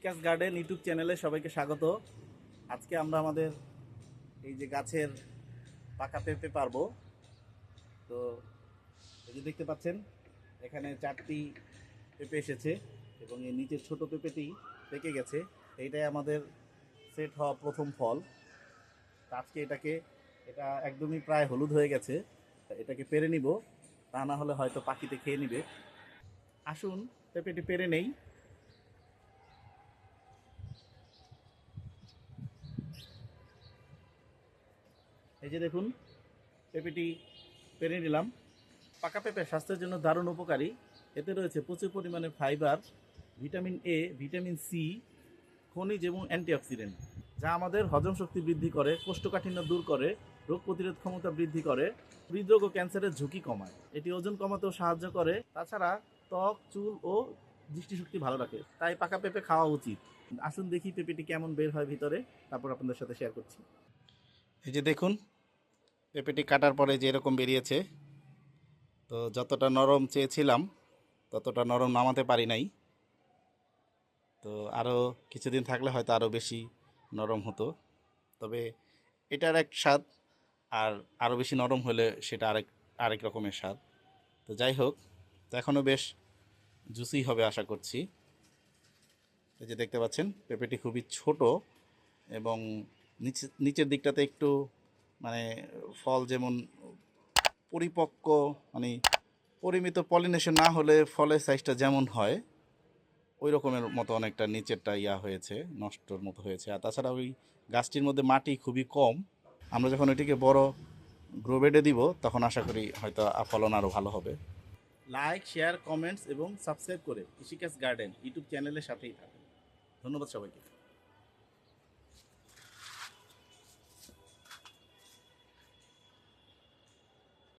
কৃষিকাজ garden YouTube চ্যানেলে সবাইকে স্বাগত। আজকে আমরা আমাদের এই যে গাছের পাকা পেঁপে পারবো। তো এই যে দেখতে পাচ্ছেন এখানে 4টি পেঁপে এসেছে এবং এই নিচের ছোট পেঁপেটি পেকে গেছে। এইটাই আমাদের সেট হওয়া প্রথম ফল। তা আজকে এটা একদমই প্রায় হলুদ হয়ে গেছে, এটাকে পেরে নিব, তা না হলে হয়তো পাখিতে খেয়ে নিবে। আসুন পেঁপেটি পেরে নেই। এই যে দেখুন পেঁপেটি পেরে নিলাম। পাকা পেঁপে স্বাস্থ্যের জন্য দারুণ উপকারী। এতে রয়েছে প্রচুর পরিমাণে fibre, vitamin A, vitamin C, খনিজ এবং অ্যান্টিঅক্সিডেন্ট, যা আমাদের হজম শক্তি বৃদ্ধি করে, কোষ্ঠকাঠিন্য দূর করে, রোগ প্রতিরোধ ক্ষমতা বৃদ্ধি করে, হৃদরোগ ও ক্যান্সারের ঝুঁকি কমায়। এটি ওজন কমাতেও সাহায্য করে। তাছাড়া ত্বক, চুল ও দৃষ্টিশক্তি ভালো রাখে। তাই পাকা পেঁপে খাওয়া উচিত। আসুন দেখি পেঁপেটি কেমন বের হয় ভিতরে, তারপর আপনাদের সাথে শেয়ার করছি। এই যে দেখুন পেঁপেটি কাটার পরে যে এরকম বেরিয়েছে। তো যতটা নরম চেয়েছিলাম ততটা নরম নামাতে পারি নাই। তো আরও কিছুদিন থাকলে হয়তো আরও বেশি নরম হতো। তবে এটার এক স্বাদ, আর আরও বেশি নরম হলে সেটা আরেক রকমের স্বাদ। তো যাই হোক, তো এখনও বেশ জুসি হবে আশা করছি। এই যে দেখতে পাচ্ছেন পেঁপেটি খুবই ছোট এবং নিচের দিকটাতে একটু মানে ফল যেমন পরিপক্ক, মানে পরিমিত পলিনেশন না হলে ফলের সাইজটা যেমন হয় ওই রকমের মতো অনেকটা নিচেরটা হয়েছে, নষ্টর মতো হয়েছে। আর তাছাড়া ওই গাছটির মধ্যে মাটি খুবই কম। আমরা যখন এটিকে বড় গ্রো বেডে দিব তখন আশা করি হয়তো ফলন আরও ভালো হবে। লাইক, শেয়ার, কমেন্টস এবং সাবস্ক্রাইব করে কৃষিকাজ গার্ডেন ইউটিউব চ্যানেলের সাথেই থাকুন। ধন্যবাদ সবাইকে।